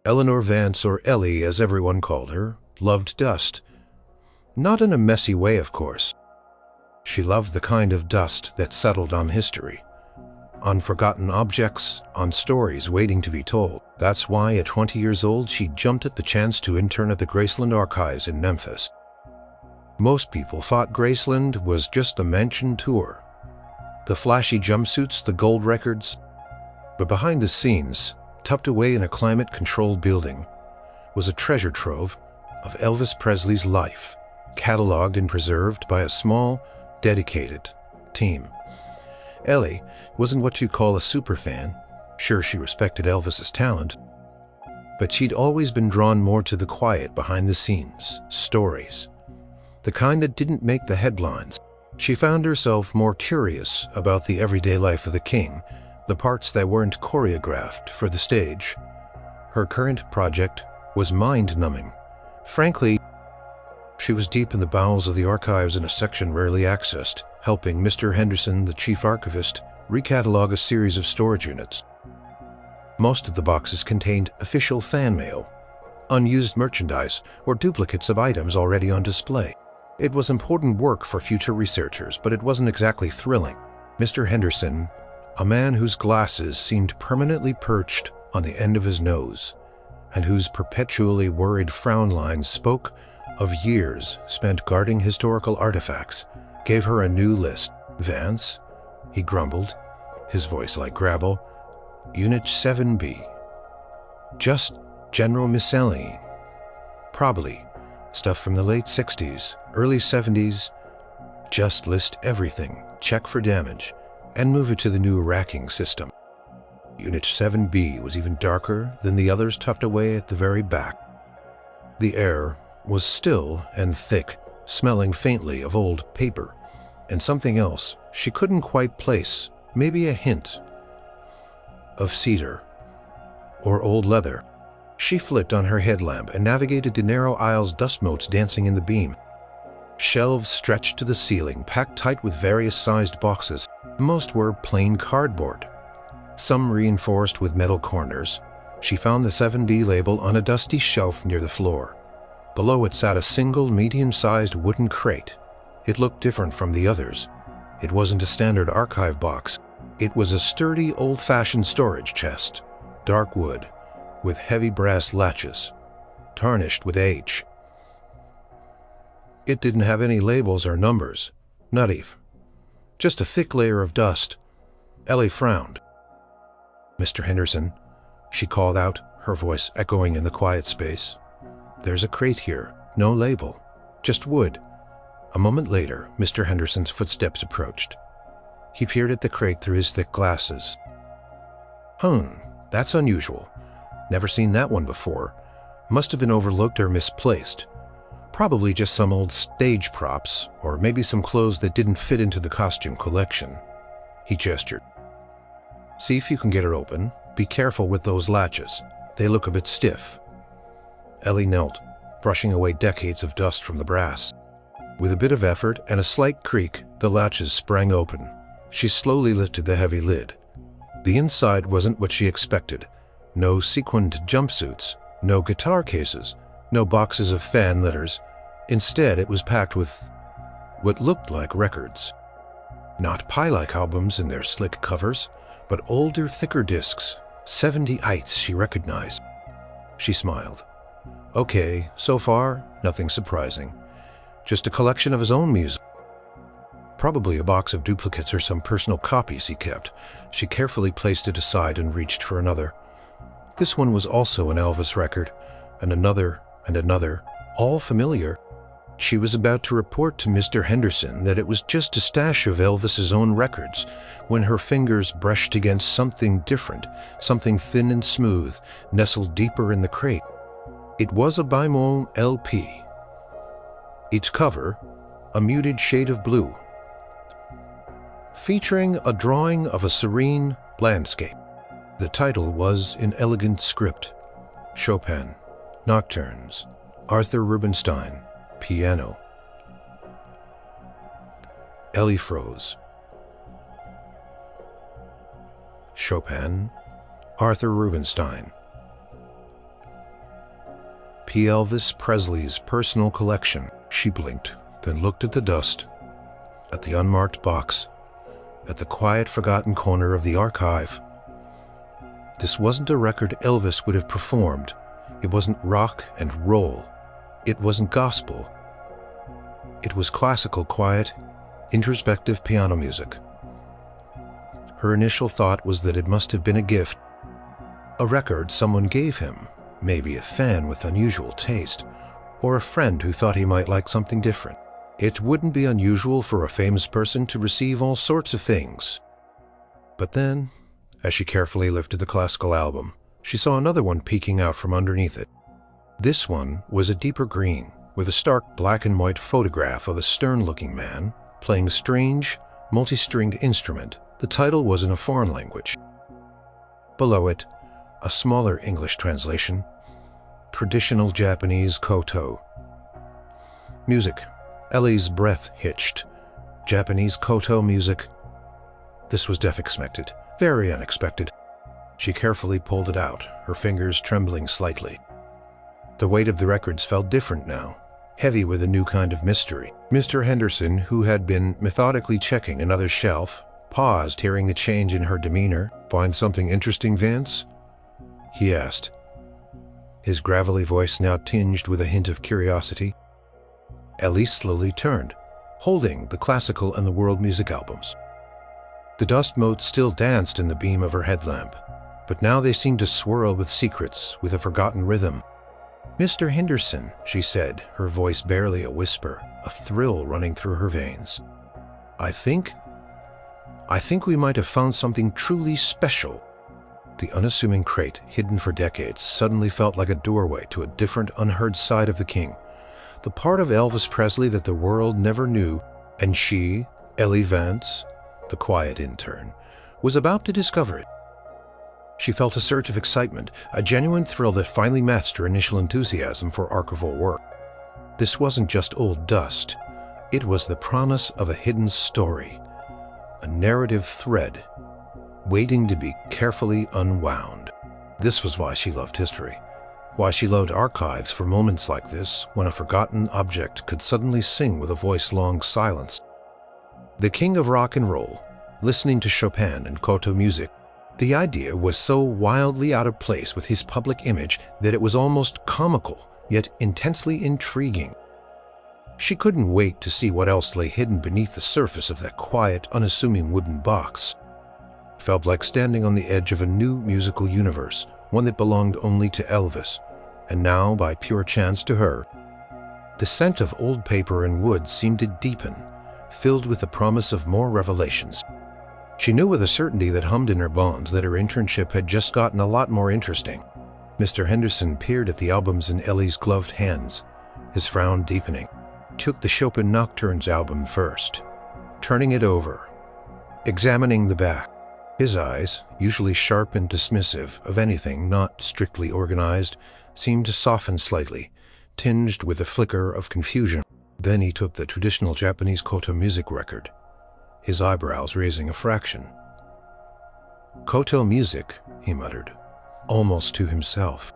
Eleanor Vance, or Ellie as everyone called her, loved dust. Not in a messy way, of course. She loved the kind of dust that settled on history, on forgotten objects, on stories waiting to be told. That's why at 20 years old she jumped at the chance to intern at the Graceland Archives in Memphis. Most people thought Graceland was just a mansion tour, the flashy jumpsuits, the gold records. But behind the scenes, tucked away in a climate-controlled building, was a treasure trove of Elvis Presley's life, cataloged and preserved by a small, dedicated team. Ellie wasn't what you'd call a superfan. Sure, she respected Elvis's talent, but she'd always been drawn more to the quiet behind-the-scenes stories, the kind that didn't make the headlines. She found herself more curious about the everyday life of the king, the parts that weren't choreographed for the stage. Her current project was mind-numbing. Frankly, she was deep in the bowels of the archives in a section rarely accessed, helping Mr. Henderson, the chief archivist, recatalog a series of storage units. Most of the boxes contained official fan mail, unused merchandise, or duplicates of items already on display. It was important work for future researchers, but it wasn't exactly thrilling. Mr. Henderson, a man whose glasses seemed permanently perched on the end of his nose, and whose perpetually worried frown lines spoke of years spent guarding historical artifacts, gave her a new list. Vance, he grumbled, his voice like gravel. Unit 7B. Just general miscellany. Probably stuff from the late 60s, early 70s. Just list everything, check for damage, and move it to the new racking system. Unit 7B was even darker than the others tucked away at the very back. The air was still and thick, smelling faintly of old paper, and something else she couldn't quite place, maybe a hint of cedar or old leather. She flicked on her headlamp and navigated the narrow aisles, dust motes dancing in the beam. Shelves stretched to the ceiling, packed tight with various sized boxes. Most were plain cardboard, some reinforced with metal corners. She found the 7B label on a dusty shelf near the floor. Below it sat a single medium-sized wooden crate. It looked different from the others. It wasn't a standard archive box. It was a sturdy, old-fashioned storage chest, dark wood, with heavy brass latches, tarnished with age. It didn't have any labels or numbers, not even. Just a thick layer of dust. Ellie frowned. "Mr. Henderson," she called out, her voice echoing in the quiet space. "There's a crate here, no label, just wood." A moment later, Mr. Henderson's footsteps approached. He peered at the crate through his thick glasses. That's unusual. Never seen that one before. Must have been overlooked or misplaced. Probably just some old stage props, or maybe some clothes that didn't fit into the costume collection." He gestured. "See if you can get her open. Be careful with those latches. They look a bit stiff." Ellie knelt, brushing away decades of dust from the brass. With a bit of effort and a slight creak, the latches sprang open. She slowly lifted the heavy lid. The inside wasn't what she expected. No sequined jumpsuits, no guitar cases, no boxes of fan litters. Instead, it was packed with what looked like records. Not pie-like albums in their slick covers, but older, thicker discs. 70ites she recognized. She smiled. Okay, so far, nothing surprising. Just a collection of his own music. Probably a box of duplicates or some personal copies he kept. She carefully placed it aside and reached for another. This one was also an Elvis record, and another, all familiar. She was about to report to Mr. Henderson that it was just a stash of Elvis's own records when her fingers brushed against something different, something thin and smooth, nestled deeper in the crate. It was a Bimon LP. Its cover, a muted shade of blue, featuring a drawing of a serene landscape. The title was in elegant script: Chopin, Nocturnes, Arthur Rubinstein, Piano. Ellie froze. Chopin, Arthur Rubinstein. Elvis Presley's personal collection. She blinked, then looked at the dust, at the unmarked box, at the quiet, forgotten corner of the archive. This wasn't a record Elvis would have performed. It wasn't rock and roll. It wasn't gospel. It was classical, quiet, introspective piano music. Her initial thought was that it must have been a gift, a record someone gave him, maybe a fan with unusual taste, or a friend who thought he might like something different. It wouldn't be unusual for a famous person to receive all sorts of things. But then, as she carefully lifted the classical album, she saw another one peeking out from underneath it. This one was a deeper green, with a stark black and white photograph of a stern-looking man playing a strange, multi-stringed instrument. The title was in a foreign language. Below it, a smaller English translation, Traditional Japanese Koto. Music. Ellie's breath hitched. Japanese Koto music. This was unexpected, very unexpected. She carefully pulled it out, her fingers trembling slightly. The weight of the records felt different now, heavy with a new kind of mystery. Mr. Henderson, who had been methodically checking another shelf, paused, hearing the change in her demeanor. "Find something interesting, Vance?" he asked, his gravelly voice now tinged with a hint of curiosity. Ellie slowly turned, holding the classical and the world music albums. The dust motes still danced in the beam of her headlamp, but now they seemed to swirl with secrets, with a forgotten rhythm. "Mr. Henderson," she said, her voice barely a whisper, a thrill running through her veins. I think we might have found something truly special." The unassuming crate, hidden for decades, suddenly felt like a doorway to a different, unheard side of the king. The part of Elvis Presley that the world never knew, and she, Ellie Vance, the quiet intern, was about to discover it. She felt a surge of excitement, a genuine thrill that finally matched her initial enthusiasm for archival work. This wasn't just old dust. It was the promise of a hidden story, a narrative thread, waiting to be carefully unwound. This was why she loved history, why she loved archives for moments like this, when a forgotten object could suddenly sing with a voice long silenced. The king of rock and roll, listening to Chopin and Koto music. The idea was so wildly out of place with his public image that it was almost comical, yet intensely intriguing. She couldn't wait to see what else lay hidden beneath the surface of that quiet, unassuming wooden box. Felt like standing on the edge of a new musical universe, one that belonged only to Elvis, and now, by pure chance, to her. The scent of old paper and wood seemed to deepen, filled with the promise of more revelations. She knew with a certainty that hummed in her bones that her internship had just gotten a lot more interesting. Mr. Henderson peered at the albums in Ellie's gloved hands, his frown deepening. Took the Chopin Nocturnes album first, turning it over, examining the back. His eyes, usually sharp and dismissive of anything not strictly organized, seemed to soften slightly, tinged with a flicker of confusion. Then he took the Traditional Japanese Koto music record, his eyebrows raising a fraction. "Koto music," he muttered, almost to himself.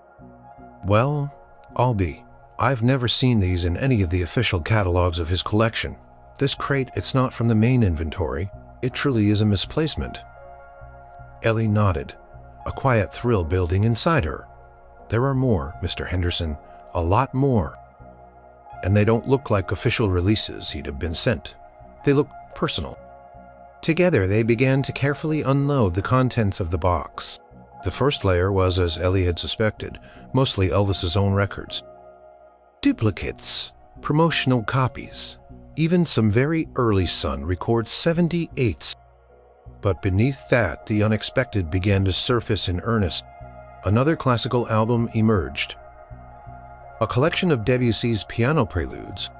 "Well, I've never seen these in any of the official catalogs of his collection. This crate, it's not from the main inventory. It truly is a misplacement." Ellie nodded, a quiet thrill building inside her. "There are more, Mr. Henderson, a lot more. And they don't look like official releases he'd have been sent. They look personal." Together they began to carefully unload the contents of the box. The first layer was, as Ellie had suspected, mostly Elvis's own records. Duplicates, promotional copies, even some very early Sun records 78s. But beneath that, the unexpected began to surface in earnest. Another classical album emerged. A collection of Debussy's piano preludes,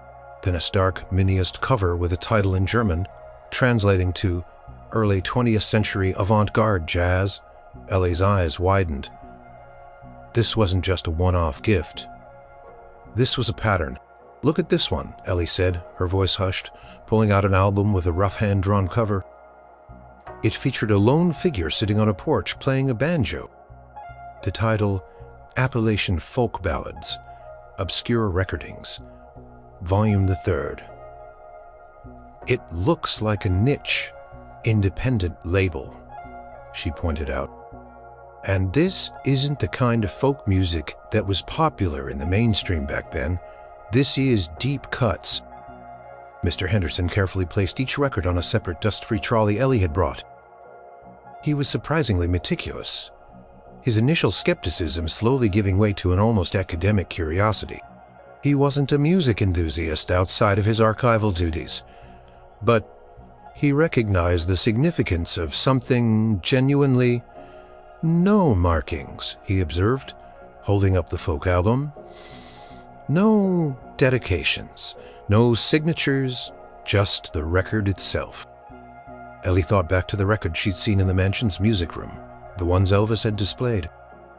then a stark miniest cover with a title in German, translating to early 20th century avant-garde jazz. Ellie's eyes widened. This wasn't just a one-off gift. This was a pattern. "Look at this one," Ellie said, her voice hushed, pulling out an album with a rough hand-drawn cover. It featured a lone figure sitting on a porch playing a banjo. The title, Appalachian Folk Ballads, Obscure Recordings, Volume the Third. It looks like a niche, independent label, she pointed out. And this isn't the kind of folk music that was popular in the mainstream back then. This is deep cuts. Mr. Henderson carefully placed each record on a separate dust-free trolley Ellie had brought. He was surprisingly meticulous, his initial skepticism slowly giving way to an almost academic curiosity. He wasn't a music enthusiast outside of his archival duties, but he recognized the significance of something genuinely. "No markings," he observed, holding up the folk album. "No dedications, no signatures, just the record itself." Ellie thought back to the records she'd seen in the mansion's music room, the ones Elvis had displayed.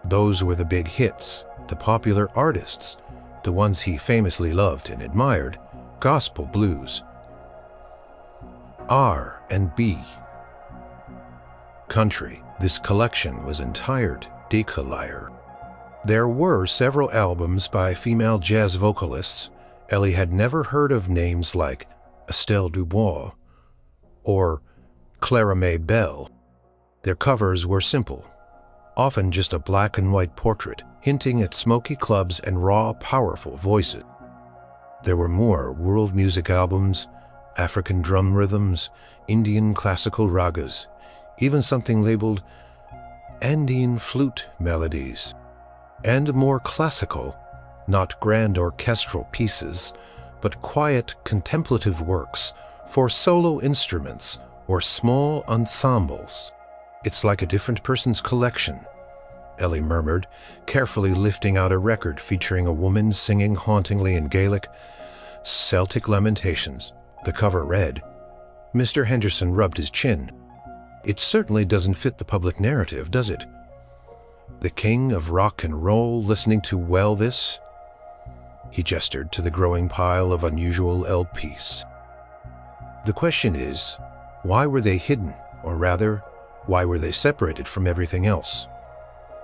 Those were the big hits, the popular artists, the ones he famously loved and admired, gospel blues. R&B. Country. This collection was entire décollier. There were several albums by female jazz vocalists. Ellie had never heard of names like Estelle Dubois or Clara May Bell. Their covers were simple, often just a black and white portrait, hinting at smoky clubs and raw, powerful voices. There were more world music albums, African drum rhythms, Indian classical ragas, even something labeled Andean flute melodies, and more classical, not grand orchestral pieces, but quiet contemplative works for solo instruments or small ensembles. "It's like a different person's collection," Ellie murmured, carefully lifting out a record featuring a woman singing hauntingly in Gaelic, Celtic lamentations. The cover read. Mr. Henderson rubbed his chin. "It certainly doesn't fit the public narrative, does it? The king of rock and roll listening to Elvis?" He gestured to the growing pile of unusual LPs. "The question is, why were they hidden, or rather, why were they separated from everything else?"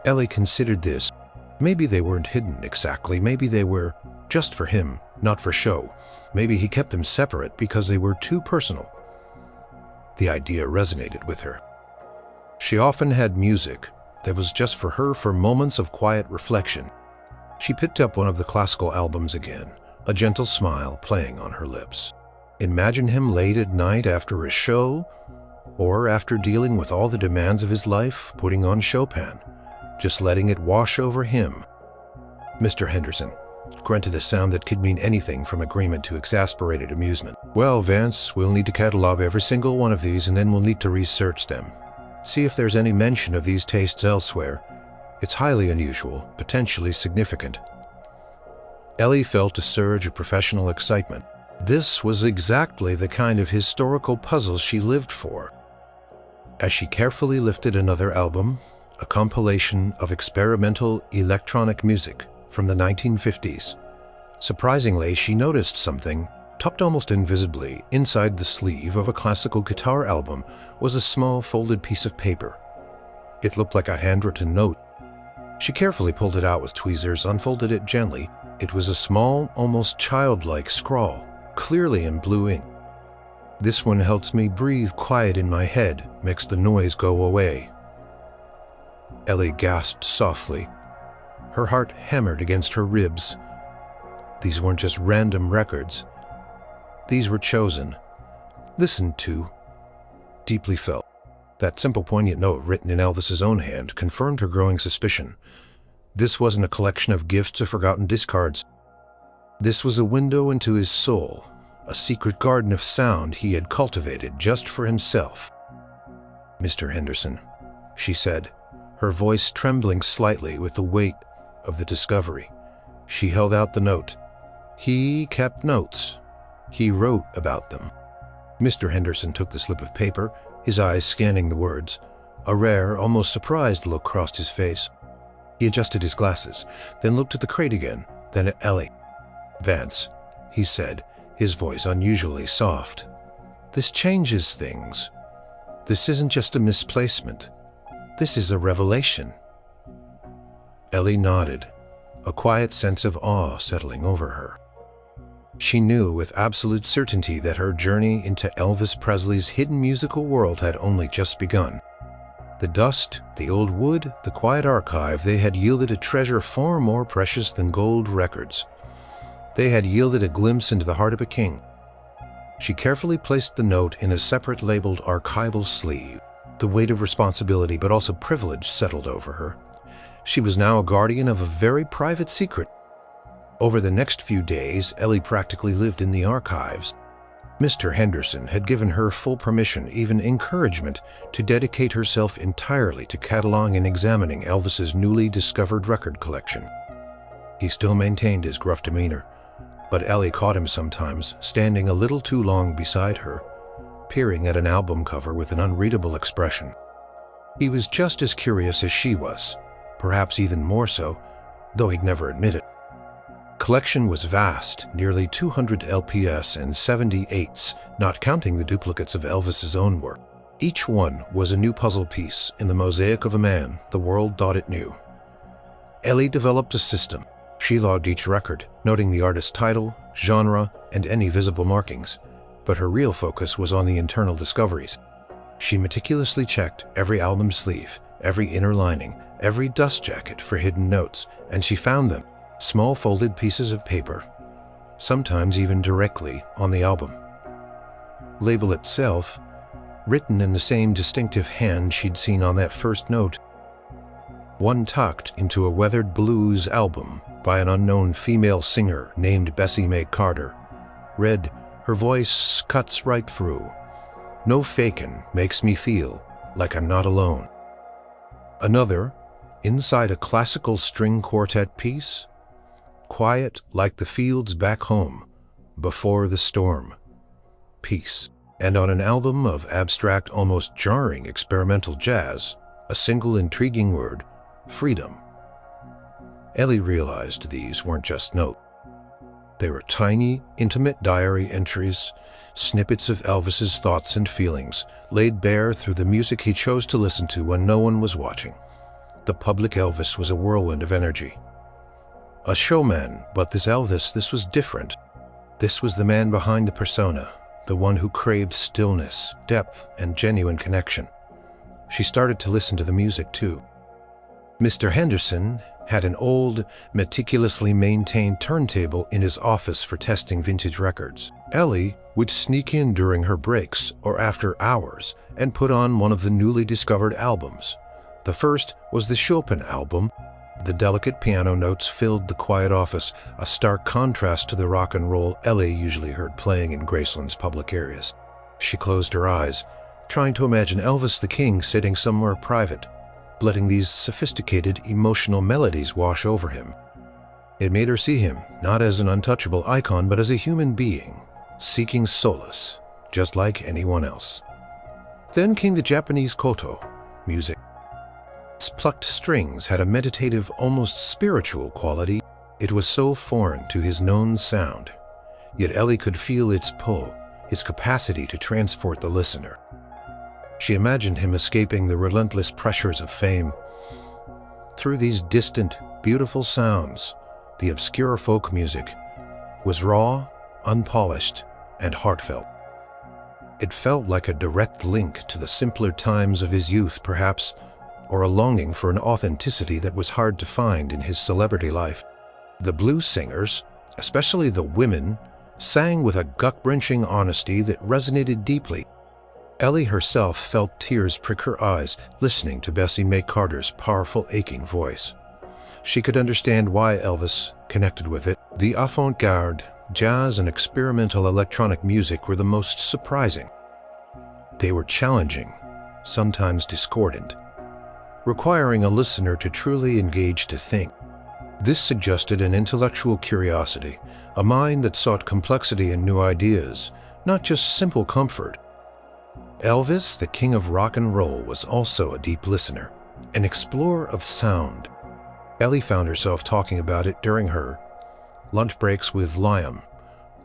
Ellie considered this. Maybe they weren't hidden exactly. Maybe they were just for him, not for show. Maybe he kept them separate because they were too personal. The idea resonated with her. She often had music that was just for her for moments of quiet reflection. She picked up one of the classical albums again, a gentle smile playing on her lips. Imagine him late at night after a show, or after dealing with all the demands of his life, putting on Chopin, just letting it wash over him. Mr. Henderson grunted a sound that could mean anything from agreement to exasperated amusement. "Well, Vance, we'll need to catalog every single one of these, and then we'll need to research them. See if there's any mention of these tastes elsewhere. It's highly unusual, potentially significant." Ellie felt a surge of professional excitement. This was exactly the kind of historical puzzle she lived for. As she carefully lifted another album, a compilation of experimental electronic music from the 1950s. Surprisingly, she noticed something. Tucked almost invisibly inside the sleeve of a classical guitar album was a small folded piece of paper. It looked like a handwritten note. She carefully pulled it out with tweezers, unfolded it gently. It was a small, almost childlike scrawl, clearly in blue ink. "This one helps me breathe quiet in my head, makes the noise go away." Ellie gasped softly. Her heart hammered against her ribs. These weren't just random records. These were chosen, listened to, deeply felt. That simple, poignant note written in Elvis's own hand confirmed her growing suspicion. This wasn't a collection of gifts or forgotten discards. This was a window into his soul, a secret garden of sound he had cultivated just for himself. "Mr. Henderson," she said, her voice trembling slightly with the weight of the discovery. She held out the note. "He kept notes. He wrote about them." Mr. Henderson took the slip of paper, his eyes scanning the words. A rare, almost surprised look crossed his face. He adjusted his glasses, then looked at the crate again, then at Ellie. "Vance," he said, his voice unusually soft. "This changes things. This isn't just a misplacement. This is a revelation." Ellie nodded. a quiet sense of awe settling over her. She knew with absolute certainty that her journey into Elvis Presley's hidden musical world had only just begun. The dust, the old wood, the quiet archive, they had yielded a treasure far more precious than gold records. They had yielded a glimpse into the heart of a king. She carefully placed the note in a separate labeled archival sleeve. The weight of responsibility but also privilege settled over her. She was now a guardian of a very private secret. Over the next few days, Ellie practically lived in the archives. Mr. Henderson had given her full permission, even encouragement, to dedicate herself entirely to cataloging and examining Elvis's newly discovered record collection. He still maintained his gruff demeanor, but Ellie caught him sometimes, standing a little too long beside her, peering at an album cover with an unreadable expression. He was just as curious as she was, perhaps even more so, though he'd never admit it. Collection was vast, nearly 200 LPs and 78s, not counting the duplicates of Elvis's own work. Each one was a new puzzle piece in the mosaic of a man the world thought it knew. Ellie developed a system. She logged each record, noting the artist's title, genre, and any visible markings. But her real focus was on the internal discoveries. She meticulously checked every album sleeve, every inner lining, every dust jacket for hidden notes, and she found them. Small folded pieces of paper, sometimes even directly on the album. Label itself, written in the same distinctive hand she'd seen on that first note. One tucked into a weathered blues album by an unknown female singer named Bessie Mae Carter, read, "Her voice cuts right through. No fakin' makes me feel like I'm not alone." Another, inside a classical string quartet piece, "Quiet like the fields back home, before the storm. Peace." And on an album of abstract, almost jarring experimental jazz, a single intriguing word, "freedom." Ellie realized these weren't just notes. They were tiny, intimate diary entries, snippets of Elvis's thoughts and feelings, laid bare through the music he chose to listen to when no one was watching. The public Elvis was a whirlwind of energy. A showman, but this Elvis, this was different. This was the man behind the persona, the one who craved stillness, depth, and genuine connection. She started to listen to the music too. Mr. Henderson had an old, meticulously maintained turntable in his office for testing vintage records. Ellie would sneak in during her breaks or after hours and put on one of the newly discovered albums. The first was the Chopin album. The delicate piano notes filled the quiet office, a stark contrast to the rock and roll Ellie usually heard playing in Graceland's public areas. She closed her eyes, trying to imagine Elvis the King sitting somewhere private, letting these sophisticated, emotional melodies wash over him. It made her see him, not as an untouchable icon, but as a human being, seeking solace, just like anyone else. Then came the Japanese Koto music. Its plucked strings had a meditative, almost spiritual quality. It was so foreign to his known sound, yet Ellie could feel its pull, its capacity to transport the listener. She imagined him escaping the relentless pressures of fame. Through these distant, beautiful sounds, the obscure folk music was raw, unpolished, and heartfelt. It felt like a direct link to the simpler times of his youth, perhaps, or a longing for an authenticity that was hard to find in his celebrity life. The blues singers, especially the women, sang with a gut-wrenching honesty that resonated deeply. Ellie herself felt tears prick her eyes listening to Bessie Mae Carter's powerful, aching voice. She could understand why Elvis connected with it. The avant-garde, jazz, and experimental electronic music were the most surprising. They were challenging, sometimes discordant, requiring a listener to truly engage to think. This suggested an intellectual curiosity, a mind that sought complexity and new ideas, not just simple comfort. Elvis, the king of rock and roll, was also a deep listener, an explorer of sound. Ellie found herself talking about it during her lunch breaks with Liam,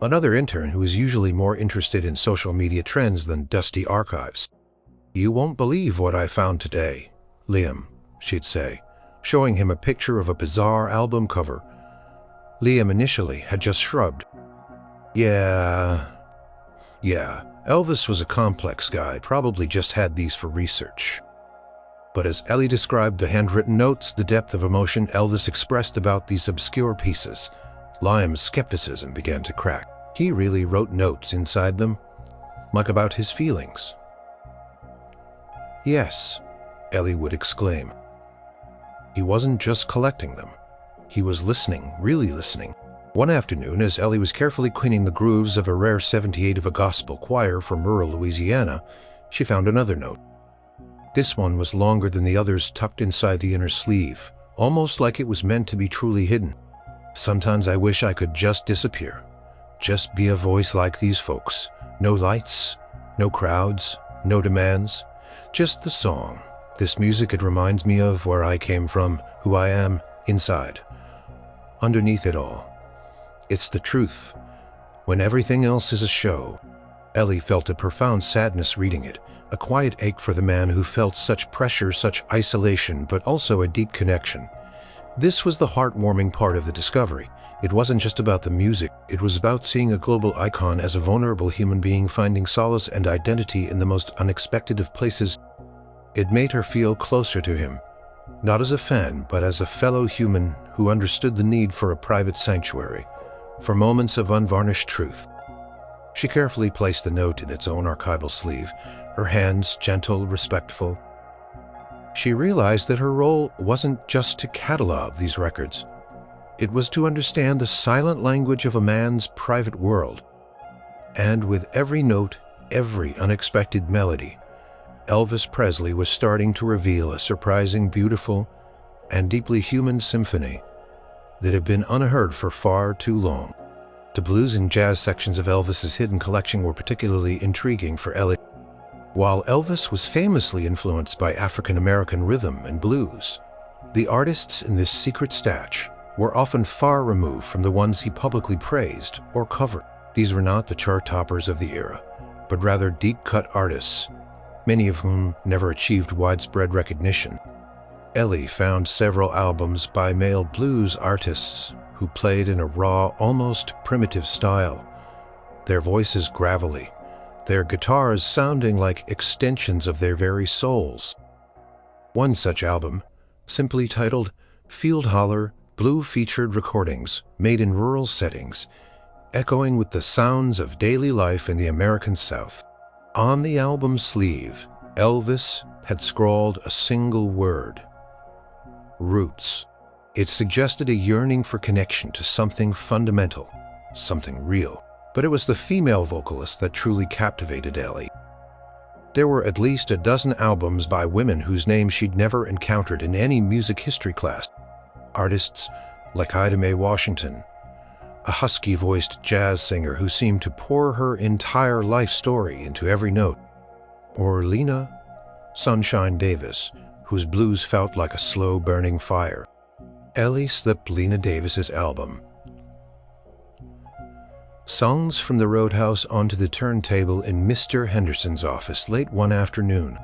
another intern who was usually more interested in social media trends than dusty archives. "You won't believe what I found today, Liam," she'd say, showing him a picture of a bizarre album cover Liam initially had just shrugged. Yeah, Elvis was a complex guy, probably just had these for research. But as Ellie described the handwritten notes, the depth of emotion Elvis expressed about these obscure pieces, Liam's skepticism began to crack. He really wrote notes inside them, like about his feelings. Yes, Ellie would exclaim. He wasn't just collecting them. He was listening, really listening. One afternoon, as Ellie was carefully cleaning the grooves of a rare 78 of a gospel choir from rural Louisiana, she found another note. This one was longer than the others, tucked inside the inner sleeve, almost like it was meant to be truly hidden. Sometimes I wish I could just disappear. Just be a voice like these folks. No lights, no crowds, no demands. Just the song. This music, it reminds me of where I came from, who I am, inside. Underneath it all. It's the truth. When everything else is a show. Ellie felt a profound sadness reading it, a quiet ache for the man who felt such pressure, such isolation, but also a deep connection. This was the heartwarming part of the discovery. It wasn't just about the music, it was about seeing a global icon as a vulnerable human being finding solace and identity in the most unexpected of places. It made her feel closer to him, not as a fan, but as a fellow human who understood the need for a private sanctuary, for moments of unvarnished truth. She carefully placed the note in its own archival sleeve, her hands gentle, respectful. She realized that her role wasn't just to catalog these records. It was to understand the silent language of a man's private world. And with every note, every unexpected melody, Elvis Presley was starting to reveal a surprising, beautiful, and deeply human symphony that had been unheard for far too long. The blues and jazz sections of Elvis's hidden collection were particularly intriguing for Ellie. While Elvis was famously influenced by African-American rhythm and blues, the artists in this secret stash were often far removed from the ones he publicly praised or covered. These were not the chart toppers of the era, but rather deep-cut artists, many of whom never achieved widespread recognition. Ellie found several albums by male blues artists who played in a raw, almost primitive style, their voices gravelly, their guitars sounding like extensions of their very souls. One such album, simply titled Field Holler Blue, featured recordings made in rural settings, echoing with the sounds of daily life in the American South. On the album's sleeve, Elvis had scrawled a single word: roots. It suggested a yearning for connection to something fundamental, something real. But it was the female vocalist that truly captivated Ellie. There were at least a dozen albums by women whose names she'd never encountered in any music history class. Artists like Ida Mae Washington, a husky-voiced jazz singer who seemed to pour her entire life story into every note, or Lena Sunshine Davis, whose blues felt like a slow-burning fire. Ellie slipped Lena Davis's album, Songs from the Roadhouse, onto the turntable in Mr. Henderson's office late one afternoon.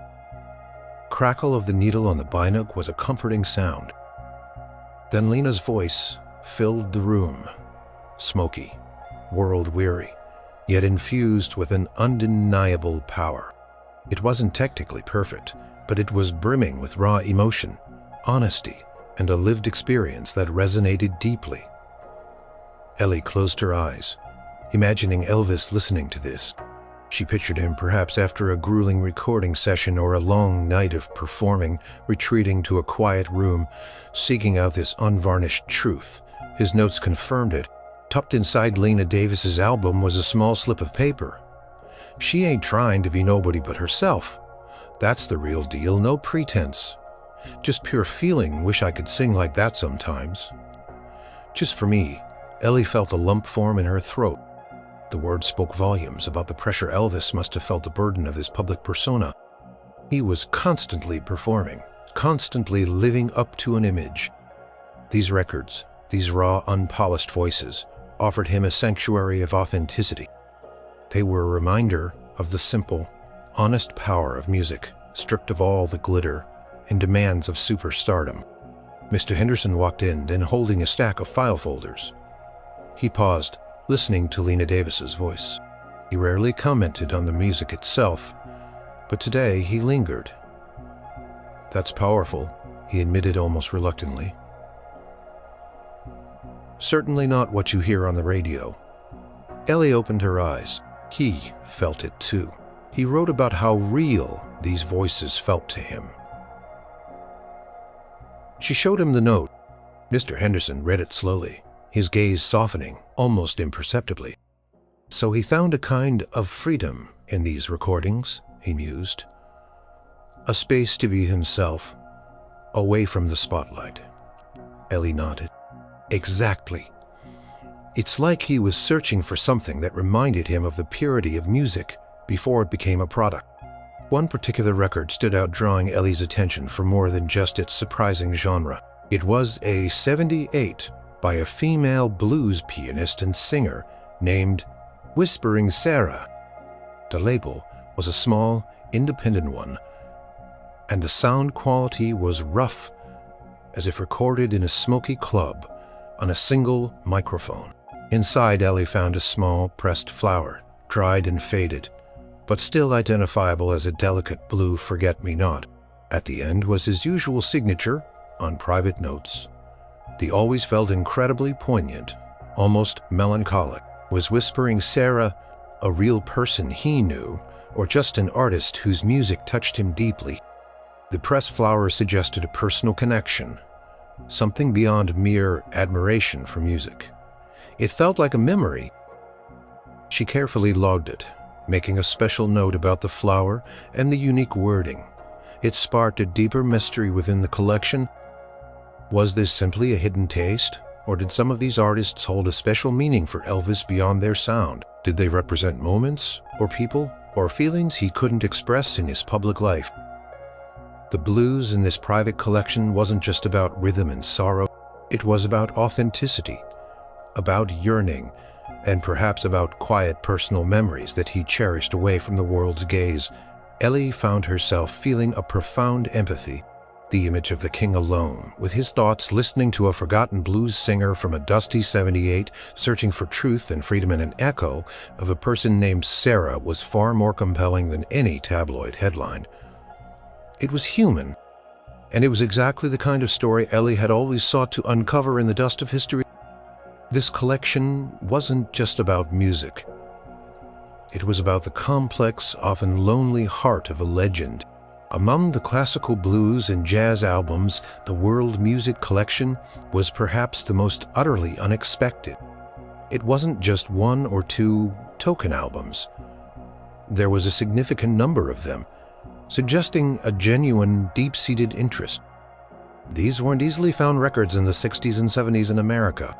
Crackle of the needle on the binoc was a comforting sound. Then Lena's voice filled the room, smoky, world-weary, yet infused with an undeniable power. It wasn't technically perfect, but it was brimming with raw emotion, honesty, and a lived experience that resonated deeply. Ellie closed her eyes, imagining Elvis listening to this. She pictured him perhaps after a grueling recording session or a long night of performing, retreating to a quiet room, seeking out this unvarnished truth. His notes confirmed it. Tucked inside Lena Davis's album was a small slip of paper. She ain't trying to be nobody but herself. That's the real deal, no pretense. Just pure feeling. Wish I could sing like that sometimes. Just for me. Ellie felt a lump form in her throat. The words spoke volumes about the pressure Elvis must have felt, the burden of his public persona. He was constantly performing, constantly living up to an image. These records, these raw, unpolished voices, offered him a sanctuary of authenticity. They were a reminder of the simple, honest power of music, stripped of all the glitter and demands of superstardom. Mr. Henderson walked in, then holding a stack of file folders. He paused, listening to Lena Davis's voice. He rarely commented on the music itself, but today he lingered. "That's powerful," he admitted almost reluctantly. "Certainly not what you hear on the radio." Ellie opened her eyes. He felt it too. He wrote about how real these voices felt to him. She showed him the note. Mr. Henderson read it slowly, his gaze softening almost imperceptibly. So he found a kind of freedom in these recordings, he mused. A space to be himself, away from the spotlight. Ellie nodded. Exactly. It's like he was searching for something that reminded him of the purity of music before it became a product. One particular record stood out, drawing Ellie's attention for more than just its surprising genre. It was a '78 by a female blues pianist and singer named Whispering Sarah. The label was a small, independent one, and the sound quality was rough, as if recorded in a smoky club on a single microphone. Inside, Ellie found a small pressed flower, dried and faded, but still identifiable as a delicate blue forget-me-not. At the end was his usual signature on private notes. They always felt incredibly poignant, almost melancholic. Was Whispering Sarah a real person he knew, or just an artist whose music touched him deeply? The pressed flower suggested a personal connection, something beyond mere admiration for music. It felt like a memory. She carefully logged it, making a special note about the flower and the unique wording. It sparked a deeper mystery within the collection. Was this simply a hidden taste, or did some of these artists hold a special meaning for Elvis beyond their sound? Did they represent moments, or people, or feelings he couldn't express in his public life? The blues in this private collection wasn't just about rhythm and sorrow. It was about authenticity, about yearning, and perhaps about quiet personal memories that he cherished away from the world's gaze. Ellie found herself feeling a profound empathy. The image of the king alone, with his thoughts listening to a forgotten blues singer from a dusty '78, searching for truth and freedom in an echo of a person named Sarah, was far more compelling than any tabloid headline. It was human, and it was exactly the kind of story Ellie had always sought to uncover in the dust of history. This collection wasn't just about music. It was about the complex, often lonely heart of a legend. Among the classical blues and jazz albums, the World Music Collection was perhaps the most utterly unexpected. It wasn't just one or two token albums. There was a significant number of them, suggesting a genuine, deep-seated interest. These weren't easily found records in the '60s and '70s in America.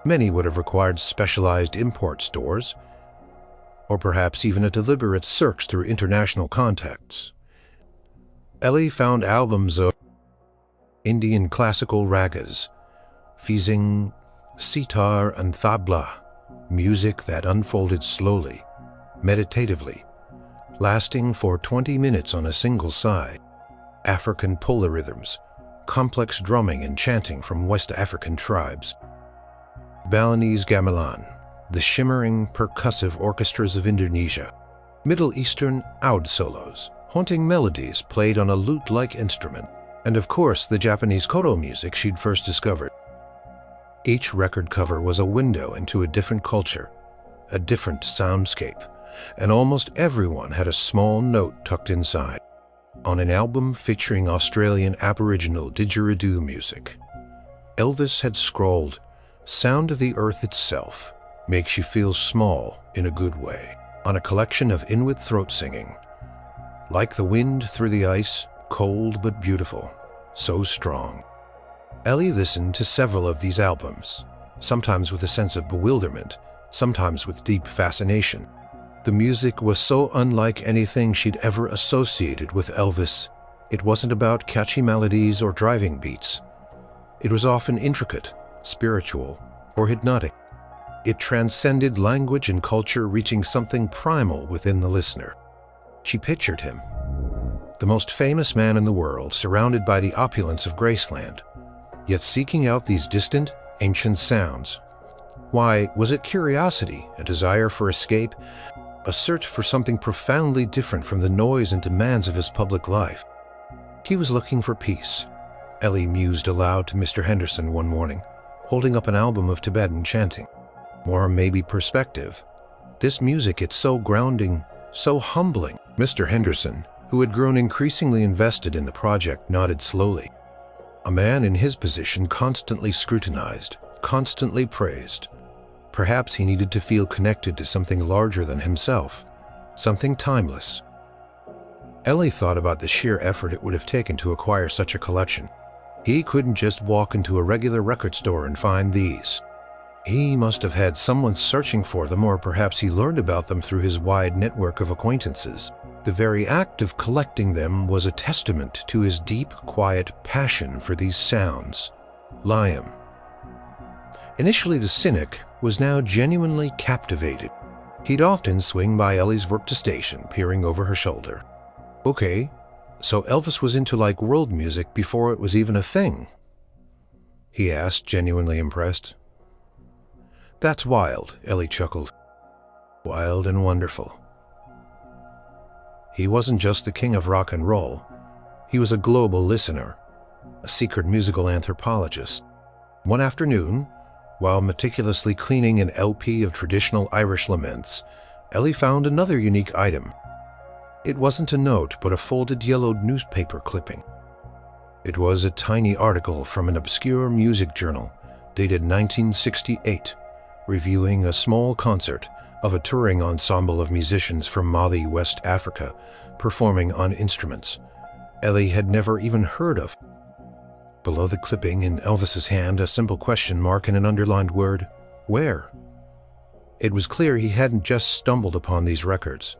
Many would have required specialized import stores, or perhaps even a deliberate search through international contacts. Ellie found albums of Indian classical ragas, feezing, sitar and tabla, music that unfolded slowly, meditatively, lasting for 20 minutes on a single side. African polyrhythms, complex drumming and chanting from West African tribes. Balinese gamelan, the shimmering, percussive orchestras of Indonesia. Middle Eastern oud solos, haunting melodies played on a lute-like instrument. And of course, the Japanese Koto music she'd first discovered. Each record cover was a window into a different culture, a different soundscape, and almost everyone had a small note tucked inside. On an album featuring Australian Aboriginal didgeridoo music, Elvis had scrawled, "Sound of the earth itself makes you feel small in a good way." On a collection of Inuit throat singing, "Like the wind through the ice, cold but beautiful, so strong." Ellie listened to several of these albums, sometimes with a sense of bewilderment, sometimes with deep fascination. The music was so unlike anything she'd ever associated with Elvis. It wasn't about catchy melodies or driving beats. It was often intricate, spiritual, or hypnotic. It transcended language and culture, reaching something primal within the listener. She pictured him, the most famous man in the world, surrounded by the opulence of Graceland, yet seeking out these distant, ancient sounds. Why, was it curiosity, a desire for escape, a search for something profoundly different from the noise and demands of his public life? He was looking for peace. Ellie mused aloud to Mr. Henderson one morning, holding up an album of Tibetan chanting. Or maybe perspective. This music, it's so grounding, so humbling. Mr. Henderson, who had grown increasingly invested in the project, nodded slowly. A man in his position constantly scrutinized, constantly praised. Perhaps he needed to feel connected to something larger than himself, something timeless. Ellie thought about the sheer effort it would have taken to acquire such a collection. He couldn't just walk into a regular record store and find these. He must have had someone searching for them, or perhaps he learned about them through his wide network of acquaintances. The very act of collecting them was a testament to his deep, quiet passion for these sounds. Liam. Initially the cynic was now genuinely captivated. He'd often swing by Ellie's workstation, peering over her shoulder. Okay, so Elvis was into like world music before it was even a thing? He asked, genuinely impressed. That's wild, Ellie chuckled. Wild and wonderful. He wasn't just the king of rock and roll. He was a global listener, a secret musical anthropologist. One afternoon, while meticulously cleaning an LP of traditional Irish laments, Ellie found another unique item. It wasn't a note, but a folded yellowed newspaper clipping. It was a tiny article from an obscure music journal dated 1968, revealing a small concert of a touring ensemble of musicians from Mali, West Africa, performing on instruments Ellie had never even heard of. Below the clipping, in Elvis's hand, a simple question mark and an underlined word, where? It was clear he hadn't just stumbled upon these records.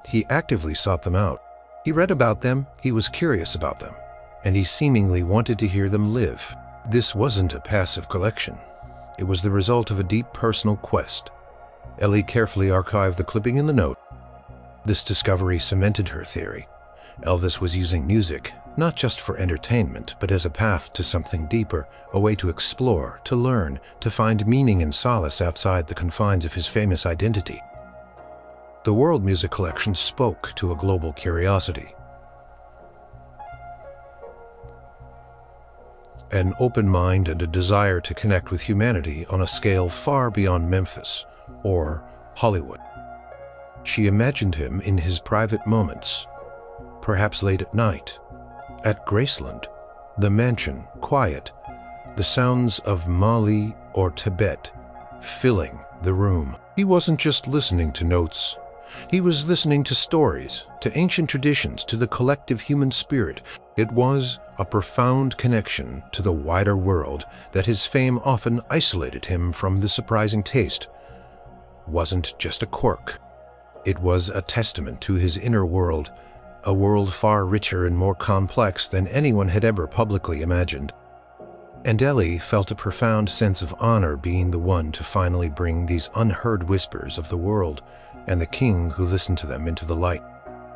He actively sought them out. He read about them, he was curious about them, and he seemingly wanted to hear them live. This wasn't a passive collection. It was the result of a deep personal quest. Ellie carefully archived the clipping in the note. This discovery cemented her theory. Elvis was using music, not just for entertainment, but as a path to something deeper, a way to explore, to learn, to find meaning and solace outside the confines of his famous identity. The world music collection spoke to a global curiosity. An open mind and a desire to connect with humanity on a scale far beyond Memphis or Hollywood. She imagined him in his private moments, perhaps late at night, at Graceland, the mansion, quiet, the sounds of Mali or Tibet filling the room. He wasn't just listening to notes. He was listening to stories, to ancient traditions, to the collective human spirit. It was a profound connection to the wider world that his fame often isolated him from. The surprising taste wasn't just a quirk. It was a testament to his inner world, a world far richer and more complex than anyone had ever publicly imagined. And Ellie felt a profound sense of honor being the one to finally bring these unheard whispers of the world and the king who listened to them into the light.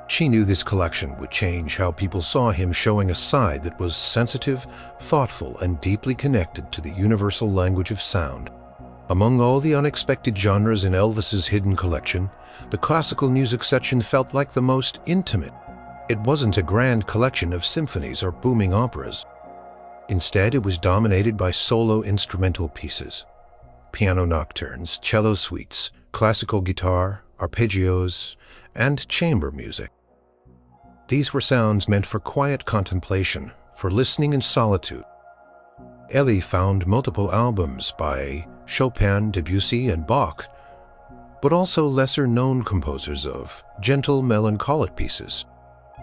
She knew this collection would change how people saw him, showing a side that was sensitive, thoughtful, and deeply connected to the universal language of sound. Among all the unexpected genres in Elvis's hidden collection, the classical music section felt like the most intimate. It wasn't a grand collection of symphonies or booming operas. Instead, it was dominated by solo instrumental pieces, piano nocturnes, cello suites, classical guitar, arpeggios, and chamber music. These were sounds meant for quiet contemplation, for listening in solitude. Ellie found multiple albums by Chopin, Debussy, and Bach, but also lesser-known composers of gentle, melancholic pieces.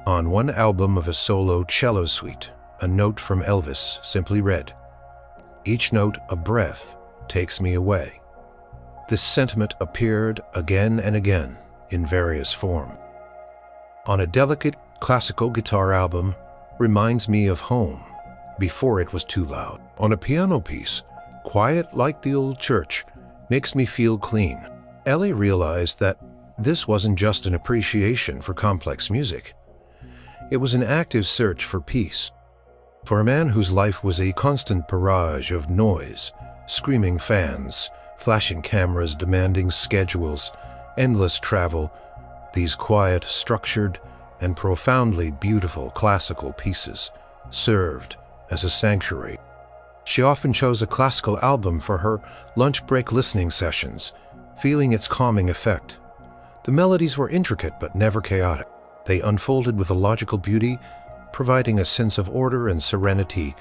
On one album of a solo cello suite, a note from Elvis simply read, "Each note a breath takes me away." This sentiment appeared again and again in various form. On a delicate classical guitar album, "Reminds me of home, before it was too loud." On a piano piece, "Quiet like the old church, makes me feel clean." Ellie realized that this wasn't just an appreciation for complex music. It was an active search for peace. For a man whose life was a constant barrage of noise, screaming fans, Flashing cameras, demanding schedules, endless travel, these quiet, structured, and profoundly beautiful classical pieces served as a sanctuary. She often chose a classical album for her lunch break listening sessions, feeling its calming effect. The melodies were intricate but never chaotic. They unfolded with a logical beauty, providing a sense of order and serenity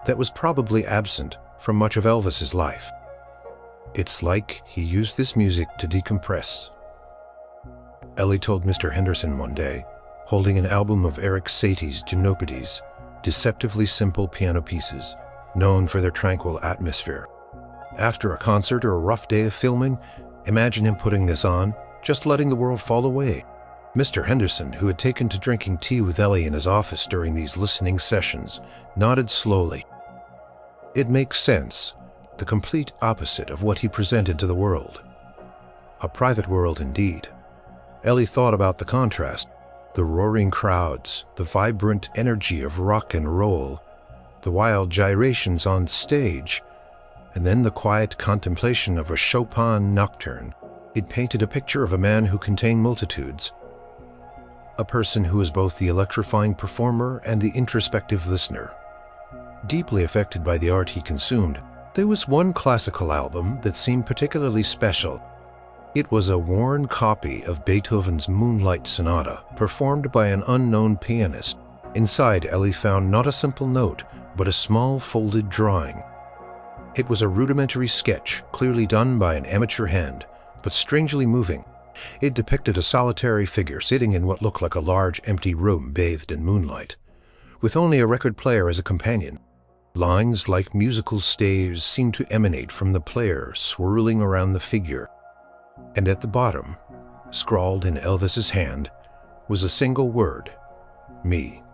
that was probably absent from much of Elvis's life. It's like he used this music to decompress. Ellie told Mr. Henderson one day, holding an album of Eric Satie's Genopedes, deceptively simple piano pieces, known for their tranquil atmosphere. After a concert or a rough day of filming, imagine him putting this on, just letting the world fall away. Mr. Henderson, who had taken to drinking tea with Ellie in his office during these listening sessions, nodded slowly. It makes sense, the complete opposite of what he presented to the world. A private world indeed. Ellie thought about the contrast, the roaring crowds, the vibrant energy of rock and roll, the wild gyrations on stage, and then the quiet contemplation of a Chopin nocturne. It painted a picture of a man who contained multitudes, a person who is both the electrifying performer and the introspective listener. Deeply affected by the art he consumed, there was one classical album that seemed particularly special. It was a worn copy of Beethoven's Moonlight Sonata, performed by an unknown pianist. Inside, Ellie found not a simple note, but a small folded drawing. It was a rudimentary sketch, clearly done by an amateur hand, but strangely moving. It depicted a solitary figure sitting in what looked like a large empty room bathed in moonlight, with only a record player as a companion. Lines like musical staves seemed to emanate from the player, swirling around the figure. And at the bottom, scrawled in Elvis's hand, was a single word: me.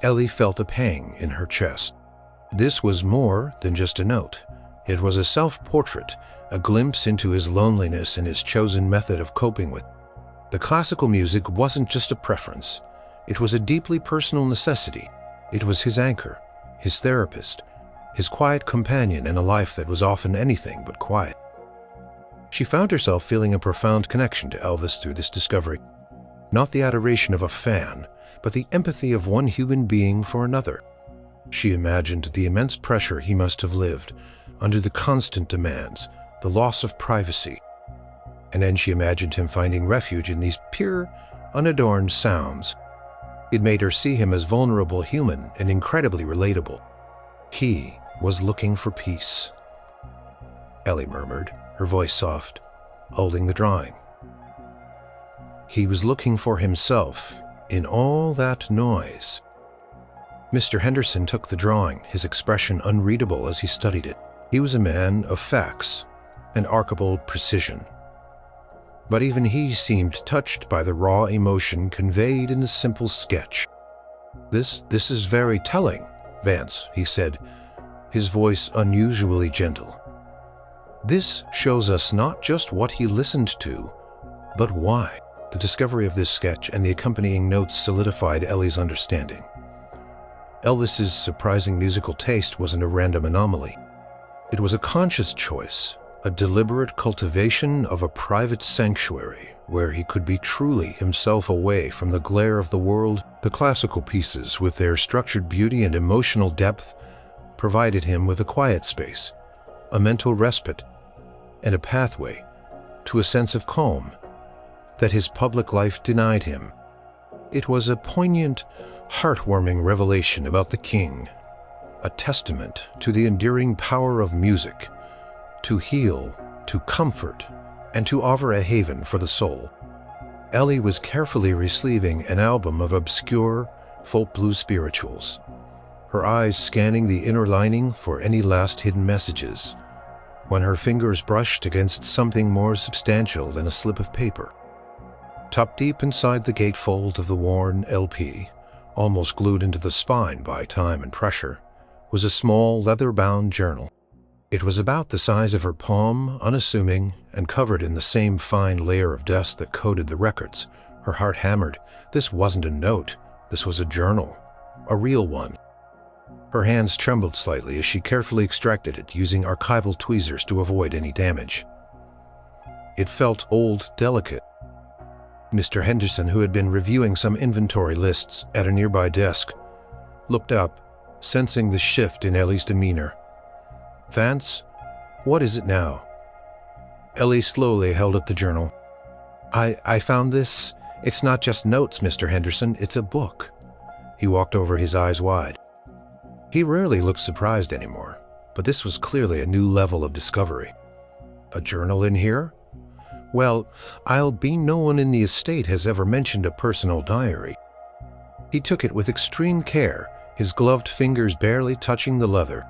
Ellie felt a pang in her chest. This was more than just a note. It was a self-portrait, a glimpse into his loneliness and his chosen method of coping with it. The classical music wasn't just a preference. It was a deeply personal necessity. It was his anchor, his therapist, his quiet companion in a life that was often anything but quiet. She found herself feeling a profound connection to Elvis through this discovery. Not the adoration of a fan, but the empathy of one human being for another. She imagined the immense pressure he must have lived under, the constant demands, the loss of privacy. And then she imagined him finding refuge in these pure, unadorned sounds. It made her see him as vulnerable, human, and incredibly relatable. He was looking for peace. Ellie murmured, her voice soft, holding the drawing. He was looking for himself in all that noise. Mr. Henderson took the drawing, his expression unreadable as he studied it. He was a man of facts and archibald precision. But even he seemed touched by the raw emotion conveyed in the simple sketch. This is very telling, Vance," he said, his voice unusually gentle. "This shows us not just what he listened to, but why." The discovery of this sketch and the accompanying notes solidified Ellie's understanding. Elvis's surprising musical taste wasn't a random anomaly. It was a conscious choice, a deliberate cultivation of a private sanctuary where he could be truly himself away from the glare of the world. The classical pieces, with their structured beauty and emotional depth, provided him with a quiet space, a mental respite, and a pathway to a sense of calm that his public life denied him. It was a poignant, heartwarming revelation about the king, a testament to the enduring power of music, to heal, to comfort, and to offer a haven for the soul. Ellie was carefully resleeving an album of obscure folk blues spirituals, her eyes scanning the inner lining for any last hidden messages, when her fingers brushed against something more substantial than a slip of paper. Tucked deep inside the gatefold of the worn LP, almost glued into the spine by time and pressure, was a small leather-bound journal. It was about the size of her palm, unassuming, and covered in the same fine layer of dust that coated the records. Her heart hammered. This wasn't a note. This was a journal. A real one. Her hands trembled slightly as she carefully extracted it, using archival tweezers to avoid any damage. It felt old, delicate. Mr. Henderson, who had been reviewing some inventory lists at a nearby desk, looked up, sensing the shift in Ellie's demeanor. "Vance, what is it now?" Ellie slowly held up the journal. I found this. It's not just notes, Mr. Henderson, it's a book." He walked over, his eyes wide. He rarely looked surprised anymore, but this was clearly a new level of discovery. "A journal in here? Well, I'll be no one in the estate has ever mentioned a personal diary." He took it with extreme care, his gloved fingers barely touching the leather.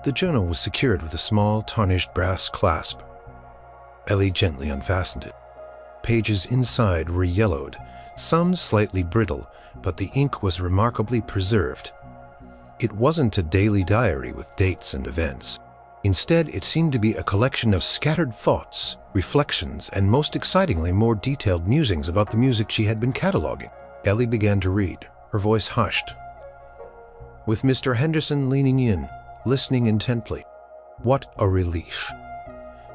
The journal was secured with a small, tarnished brass clasp. Ellie gently unfastened it. Pages inside were yellowed, some slightly brittle, but the ink was remarkably preserved. It wasn't a daily diary with dates and events. Instead, it seemed to be a collection of scattered thoughts, reflections, and most excitingly, more detailed musings about the music she had been cataloging. Ellie began to read, her voice hushed, with Mr. Henderson leaning in, listening intently. What a relief.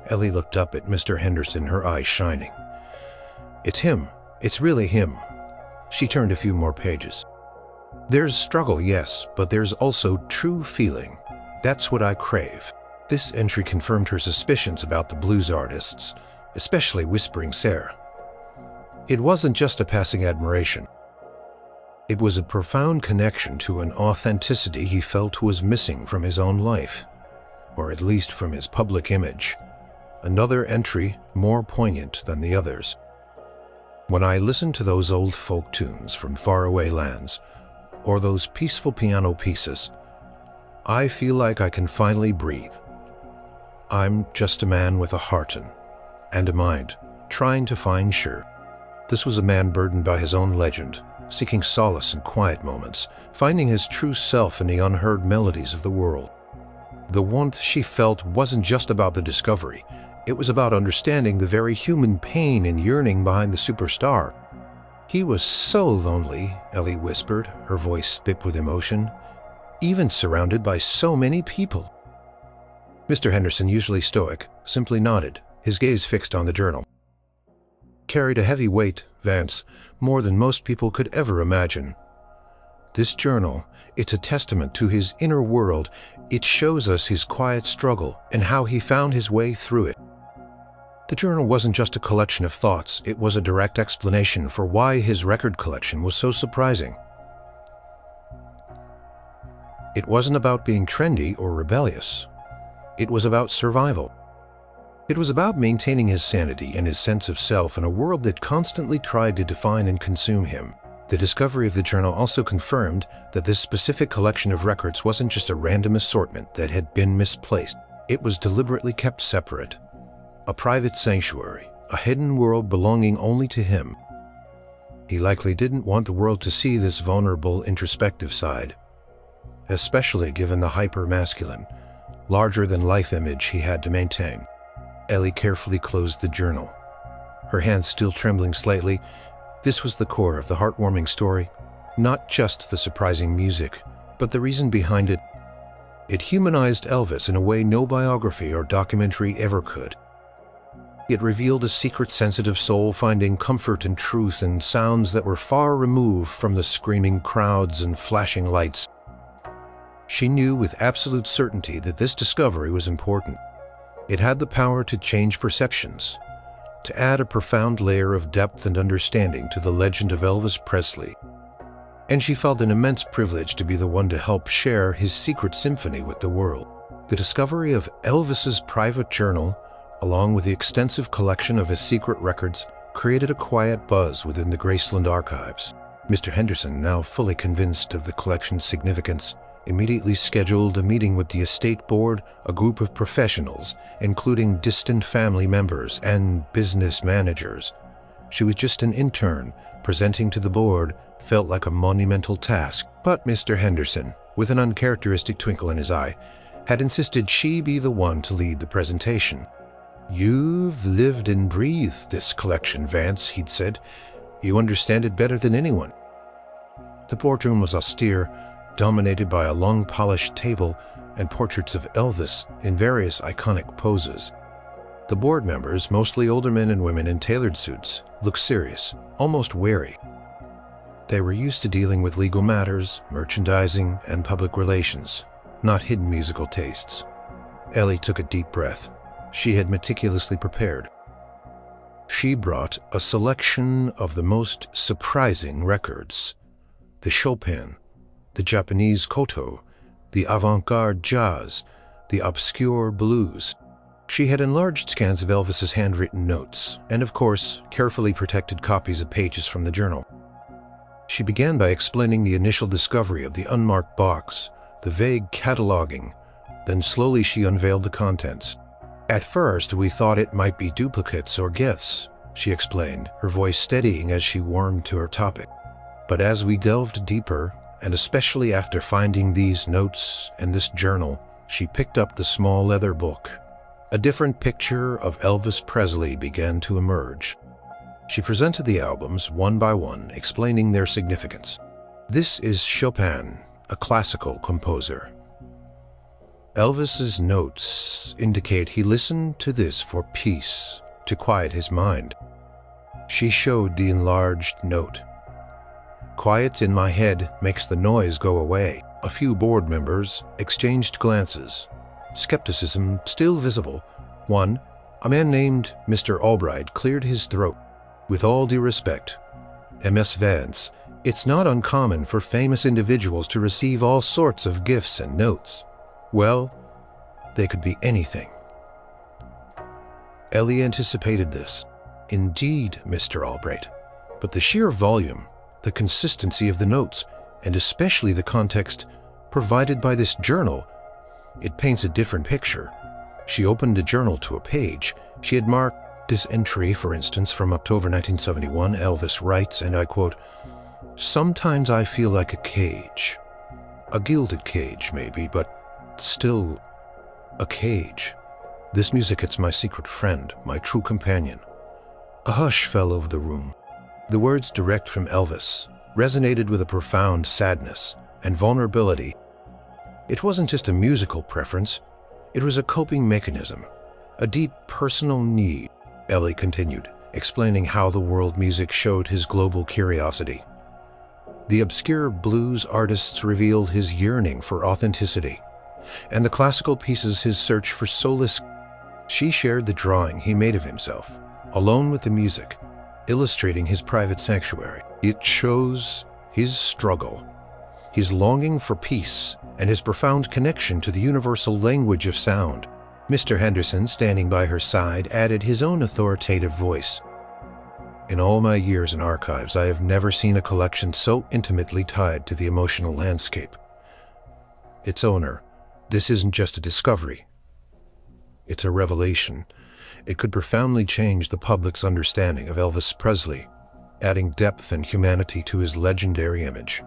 Ellie looked up at Mr. Henderson, her eyes shining. "It's him. It's really him." She turned a few more pages. "There's struggle, yes, but there's also true feeling. That's what I crave." This entry confirmed her suspicions about the blues artists, especially Whispering Sarah. It wasn't just a passing admiration. It was a profound connection to an authenticity he felt was missing from his own life, or at least from his public image. Another entry more poignant than the others. "When I listen to those old folk tunes from faraway lands, or those peaceful piano pieces, I feel like I can finally breathe. I'm just a man with a heart and a mind, trying to find sure." This was a man burdened by his own legend, seeking solace in quiet moments, finding his true self in the unheard melodies of the world. The warmth she felt wasn't just about the discovery. It was about understanding the very human pain and yearning behind the superstar. "He was so lonely," Ellie whispered, her voice thick with emotion, "even surrounded by so many people." Mr. Henderson, usually stoic, simply nodded, his gaze fixed on the journal. "Carried a heavy weight, Vance, more than most people could ever imagine. This journal, it's a testament to his inner world. It shows us his quiet struggle and how he found his way through it." The journal wasn't just a collection of thoughts, it was a direct explanation for why his record collection was so surprising. It wasn't about being trendy or rebellious. It was about survival. It was about maintaining his sanity and his sense of self in a world that constantly tried to define and consume him. The discovery of the journal also confirmed that this specific collection of records wasn't just a random assortment that had been misplaced. It was deliberately kept separate. A private sanctuary, a hidden world belonging only to him. He likely didn't want the world to see this vulnerable, introspective side, especially given the hyper-masculine, larger-than-life image he had to maintain. Ellie carefully closed the journal, her hands still trembling slightly. This was the core of the heartwarming story, not just the surprising music, but the reason behind it. It humanized Elvis in a way no biography or documentary ever could. It revealed a secret, sensitive soul finding comfort and truth in sounds that were far removed from the screaming crowds and flashing lights. She knew with absolute certainty that this discovery was important. It had the power to change perceptions, to add a profound layer of depth and understanding to the legend of Elvis Presley. And she felt an immense privilege to be the one to help share his secret symphony with the world. The discovery of Elvis's private journal, along with the extensive collection of his secret records, created a quiet buzz within the Graceland Archives. Mr. Henderson, now fully convinced of the collection's significance, immediately scheduled a meeting with the estate board, a group of professionals, including distant family members and business managers. She was just an intern. Presenting to the board felt like a monumental task, but Mr. Henderson, with an uncharacteristic twinkle in his eye, had insisted she be the one to lead the presentation. "You've lived and breathed this collection, Vance," he'd said. "You understand it better than anyone." The boardroom was austere, dominated by a long polished table and portraits of Elvis in various iconic poses. The board members, mostly older men and women in tailored suits, looked serious, almost wary. They were used to dealing with legal matters, merchandising, and public relations, not hidden musical tastes. Ellie took a deep breath. She had meticulously prepared. She brought a selection of the most surprising records: the Chopin, the Japanese Koto, the avant-garde jazz, the obscure blues. She had enlarged scans of Elvis's handwritten notes, and of course, carefully protected copies of pages from the journal. She began by explaining the initial discovery of the unmarked box, the vague cataloging. Then slowly she unveiled the contents. "At first, we thought it might be duplicates or gifts," she explained, her voice steadying as she warmed to her topic. "But as we delved deeper, and especially after finding these notes and this journal," she picked up the small leather book. A different picture of Elvis Presley began to emerge. She presented the albums one by one, explaining their significance. "This is Chopin, a classical composer. Elvis's notes indicate he listened to this for peace, to quiet his mind." She showed the enlarged note. "Quiet in my head makes the noise go away." A few board members exchanged glances, skepticism still visible. One, a man named Mr. Albright, cleared his throat. "With all due respect, Ms. Vance, it's not uncommon for famous individuals to receive all sorts of gifts and notes." "Well, they could be anything." Ellie anticipated this. "Indeed, Mr. Albright, but the sheer volume, the consistency of the notes, and especially the context provided by this journal, it paints a different picture." She opened the journal to a page. She had marked this entry, for instance, from October 1971. Elvis writes, and I quote, "Sometimes I feel like a cage. A gilded cage, maybe, but still a cage. This music, it's my secret friend, my true companion." A hush fell over the room. The words, direct from Elvis, resonated with a profound sadness and vulnerability. It wasn't just a musical preference, it was a coping mechanism, a deep personal need. Ellie continued, explaining how the world music showed his global curiosity. The obscure blues artists revealed his yearning for authenticity, and the classical pieces his search for solace. She shared the drawing he made of himself, alone with the music, illustrating his private sanctuary. It shows his struggle, his longing for peace, and his profound connection to the universal language of sound. Mr. Henderson, standing by her side, added his own authoritative voice. "In all my years in archives, I have never seen a collection so intimately tied to the emotional landscape. Its owner, this isn't just a discovery. It's a revelation. It could profoundly change the public's understanding of Elvis Presley, adding depth and humanity to his legendary image."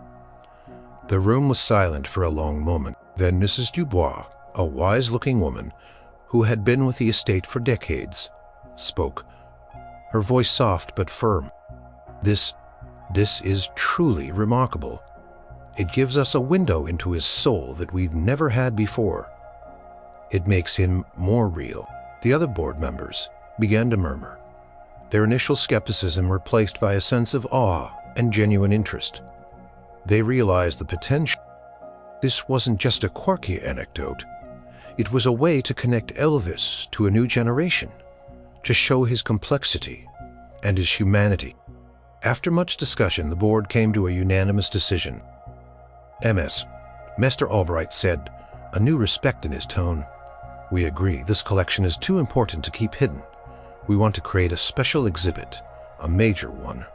The room was silent for a long moment. Then Mrs. Dubois, a wise-looking woman who had been with the estate for decades, spoke, her voice soft but firm. This is truly remarkable. It gives us a window into his soul that we've never had before. It makes him more real." The other board members began to murmur, their initial skepticism replaced by a sense of awe and genuine interest. They realized the potential. This wasn't just a quirky anecdote. It was a way to connect Elvis to a new generation, to show his complexity and his humanity. After much discussion, the board came to a unanimous decision. Mr. Albright said, a new respect in his tone. "We agree, this collection is too important to keep hidden. We want to create a special exhibit, a major one,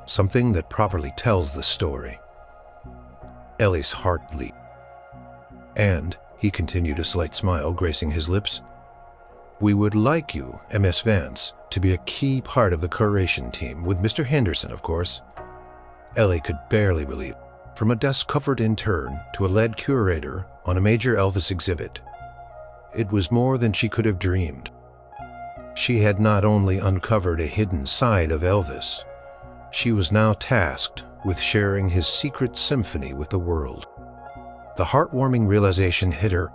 something that properly tells the story." Ellie's heart leaped. "And," he continued, a slight smile gracing his lips, "we would like you, Ms. Vance, to be a key part of the curation team, with Mr. Henderson, of course." Ellie could barely believe. From a desk-covered intern to a lead curator on a major Elvis exhibit, it was more than she could have dreamed. She had not only uncovered a hidden side of Elvis, she was now tasked with sharing his secret symphony with the world. The heartwarming realization hit her.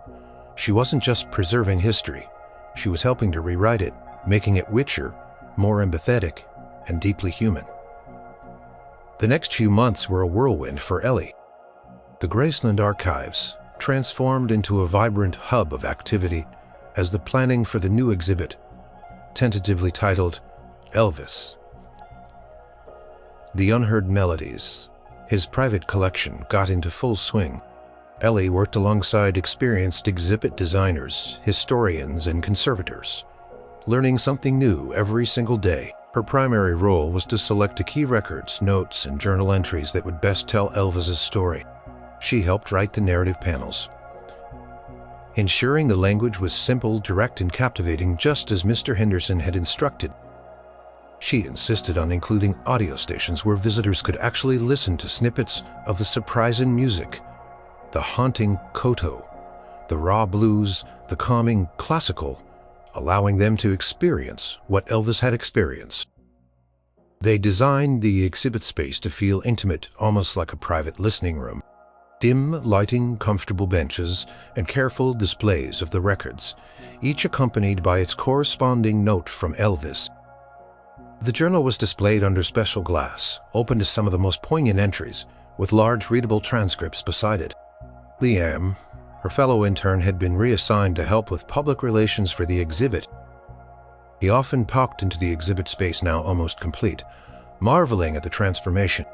She wasn't just preserving history. She was helping to rewrite it, making it richer, more empathetic, and deeply human. The next few months were a whirlwind for Ellie. The Graceland Archives transformed into a vibrant hub of activity as the planning for the new exhibit, tentatively titled Elvis, The Unheard Melodies, his private collection, got into full swing. Ellie worked alongside experienced exhibit designers, historians, and conservators, learning something new every single day. Her primary role was to select the key records, notes, and journal entries that would best tell Elvis's story. She helped write the narrative panels, ensuring the language was simple, direct, and captivating, just as Mr. Henderson had instructed. She insisted on including audio stations where visitors could actually listen to snippets of the surprising music, the haunting Koto, the raw blues, the calming classical, allowing them to experience what Elvis had experienced. They designed the exhibit space to feel intimate, almost like a private listening room. Dim lighting, comfortable benches, and careful displays of the records, each accompanied by its corresponding note from Elvis. The journal was displayed under special glass, open to some of the most poignant entries, with large readable transcripts beside it. Liam, her fellow intern, had been reassigned to help with public relations for the exhibit. He often popped into the exhibit space, now almost complete, marveling at the transformation.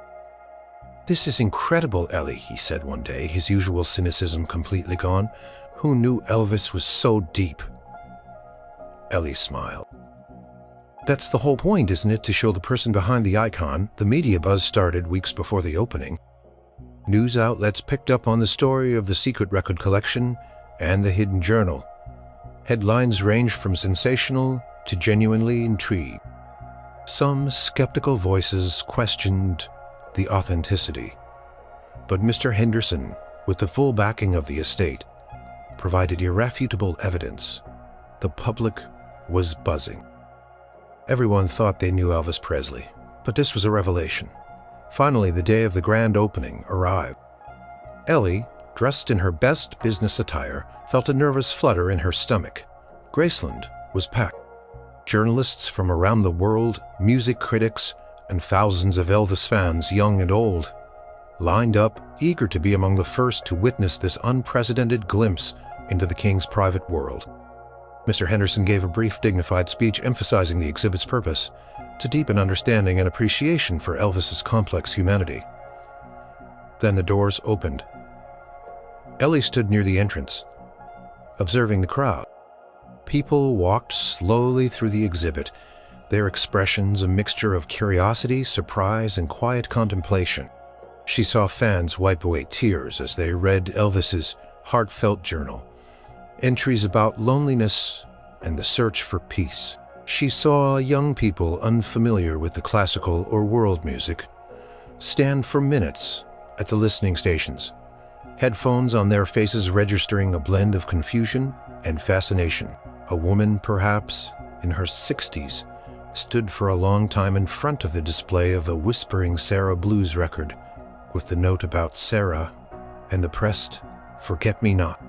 "This is incredible, Ellie," he said one day, his usual cynicism completely gone. "Who knew Elvis was so deep?" Ellie smiled. "That's the whole point, isn't it? To show the person behind the icon." The media buzz started weeks before the opening. News outlets picked up on the story of the secret record collection and the hidden journal. Headlines ranged from sensational to genuinely intrigued. Some skeptical voices questioned the authenticity, but Mr. Henderson, with the full backing of the estate, provided irrefutable evidence. The public was buzzing. Everyone thought they knew Elvis Presley, but this was a revelation. Finally, the day of the grand opening arrived. Ellie, dressed in her best business attire, felt a nervous flutter in her stomach. Graceland was packed. Journalists from around the world, music critics, and thousands of Elvis fans, young and old, lined up, eager to be among the first to witness this unprecedented glimpse into the King's private world. Mr. Henderson gave a brief, dignified speech emphasizing the exhibit's purpose, to deepen understanding and appreciation for Elvis's complex humanity. Then the doors opened. Ellie stood near the entrance, observing the crowd. People walked slowly through the exhibit, their expressions a mixture of curiosity, surprise, and quiet contemplation. She saw fans wipe away tears as they read Elvis's heartfelt journal, entries about loneliness and the search for peace. She saw young people unfamiliar with the classical or world music stand for minutes at the listening stations, headphones on their faces registering a blend of confusion and fascination. A woman, perhaps in her 60s, stood for a long time in front of the display of the Whispering Sarah blues record, with the note about Sarah and the pressed "Forget-Me-Not."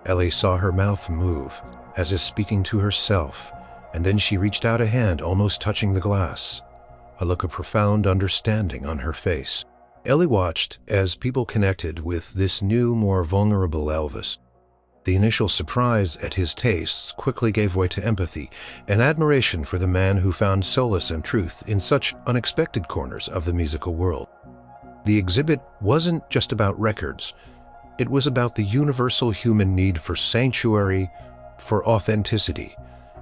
Ellie saw her mouth move, as if speaking to herself, and then she reached out a hand, almost touching the glass, a look of profound understanding on her face. Ellie watched as people connected with this new, more vulnerable Elvis. The initial surprise at his tastes quickly gave way to empathy and admiration for the man who found solace and truth in such unexpected corners of the musical world. The exhibit wasn't just about records. It was about the universal human need for sanctuary, for authenticity,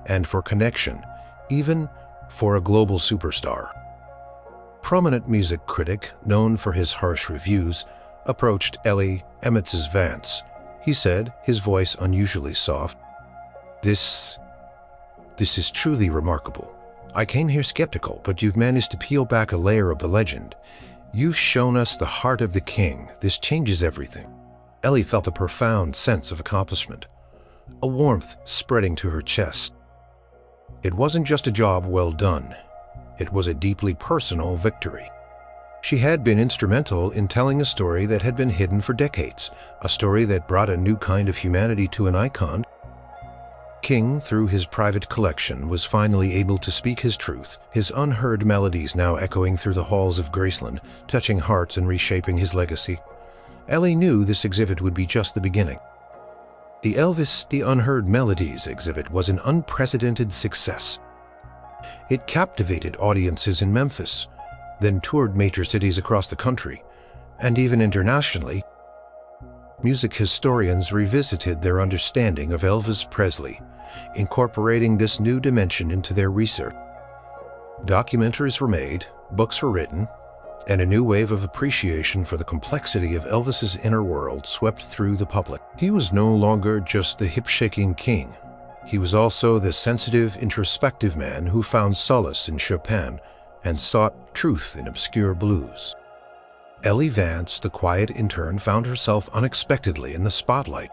and for connection, even for a global superstar. Prominent music critic, known for his harsh reviews, approached Ellie and Mrs. Vance. He said, his voice unusually soft, This is truly remarkable. I came here skeptical, but you've managed to peel back a layer of the legend. You've shown us the heart of the King. This changes everything." Ellie felt a profound sense of accomplishment, a warmth spreading to her chest. It wasn't just a job well done. It was a deeply personal victory. She had been instrumental in telling a story that had been hidden for decades, a story that brought a new kind of humanity to an icon. King, through his private collection, was finally able to speak his truth, his unheard melodies now echoing through the halls of Graceland, touching hearts and reshaping his legacy. Ellie knew this exhibit would be just the beginning. The Elvis, the Unheard Melodies exhibit was an unprecedented success. It captivated audiences in Memphis, then toured major cities across the country, and even internationally. Music historians revisited their understanding of Elvis Presley, incorporating this new dimension into their research. Documentaries were made, books were written, and a new wave of appreciation for the complexity of Elvis's inner world swept through the public. He was no longer just the hip-shaking king. He was also the sensitive, introspective man who found solace in Chopin and sought truth in obscure blues. Ellie Vance, the quiet intern, found herself unexpectedly in the spotlight.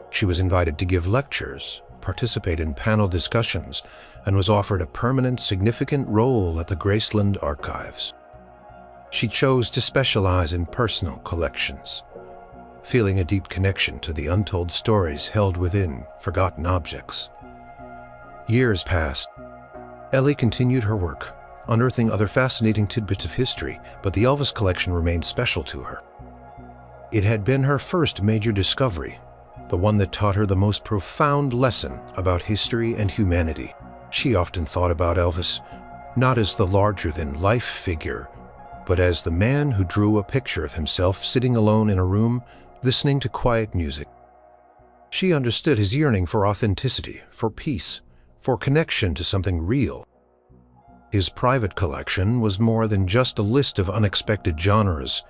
She was invited to give lectures, participate in panel discussions, and was offered a permanent, significant role at the Graceland Archives. She chose to specialize in personal collections, feeling a deep connection to the untold stories held within forgotten objects. Years passed. Ellie continued her work, unearthing other fascinating tidbits of history, but the Elvis collection remained special to her. It had been her first major discovery, the one that taught her the most profound lesson about history and humanity. She often thought about Elvis, not as the larger-than-life figure, but as the man who drew a picture of himself sitting alone in a room, listening to quiet music. She understood his yearning for authenticity, for peace, for connection to something real. His private collection was more than just a list of unexpected genres.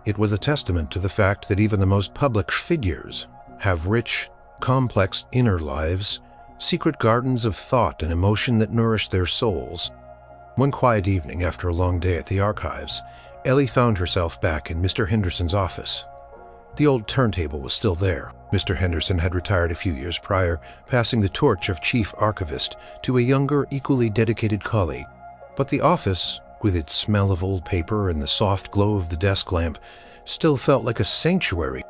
It was a testament to the fact that even the most public figures have rich, complex inner lives, secret gardens of thought and emotion that nourish their souls. One quiet evening after a long day at the archives, Ellie found herself back in Mr. Henderson's office. The old turntable was still there. Mr. Henderson had retired a few years prior, passing the torch of chief archivist to a younger, equally dedicated colleague. But the office, with its smell of old paper and the soft glow of the desk lamp, still felt like a sanctuary.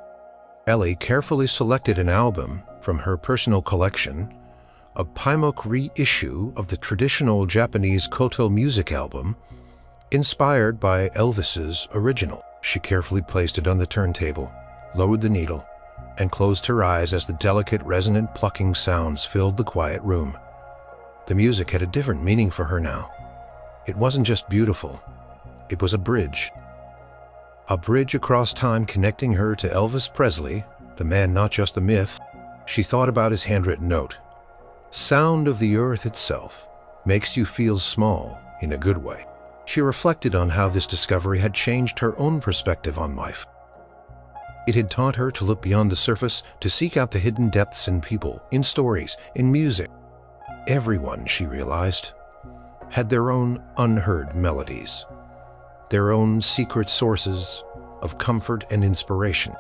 Ellie carefully selected an album from her personal collection, a Paimok reissue of the traditional Japanese Koto music album, inspired by Elvis's original. She carefully placed it on the turntable, lowered the needle, and closed her eyes as the delicate, resonant plucking sounds filled the quiet room. The music had a different meaning for her now. It wasn't just beautiful, it was a bridge. A bridge across time connecting her to Elvis Presley, the man, not just the myth. She thought about his handwritten note. Sound of the earth itself makes you feel small in a good way. She reflected on how this discovery had changed her own perspective on life. It had taught her to look beyond the surface, to seek out the hidden depths in people, in stories, in music. Everyone, she realized, had their own unheard melodies, their own secret sources of comfort and inspiration.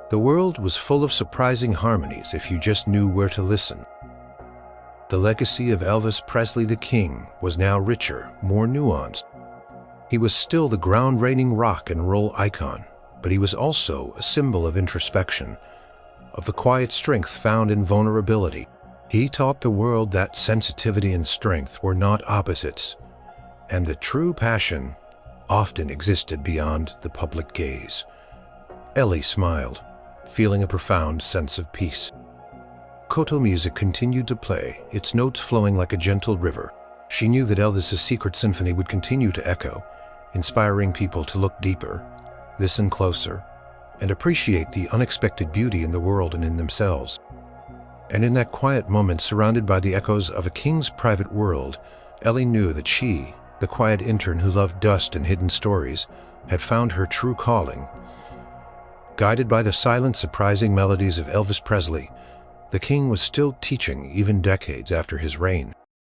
The world was full of surprising harmonies if you just knew where to listen. The legacy of Elvis Presley the King was now richer, more nuanced. He was still the ground-reigning rock and roll icon, but he was also a symbol of introspection, of the quiet strength found in vulnerability. He taught the world that sensitivity and strength were not opposites, and that true passion often existed beyond the public gaze. Ellie smiled, feeling a profound sense of peace. Koto music continued to play, its notes flowing like a gentle river. She knew that Elvis's secret symphony would continue to echo, inspiring people to look deeper, listen closer, and appreciate the unexpected beauty in the world and in themselves. And in that quiet moment, surrounded by the echoes of a king's private world, Ellie knew that she, the quiet intern who loved dust and hidden stories, had found her true calling. Guided by the silent, surprising melodies of Elvis Presley, the king was still teaching even decades after his reign.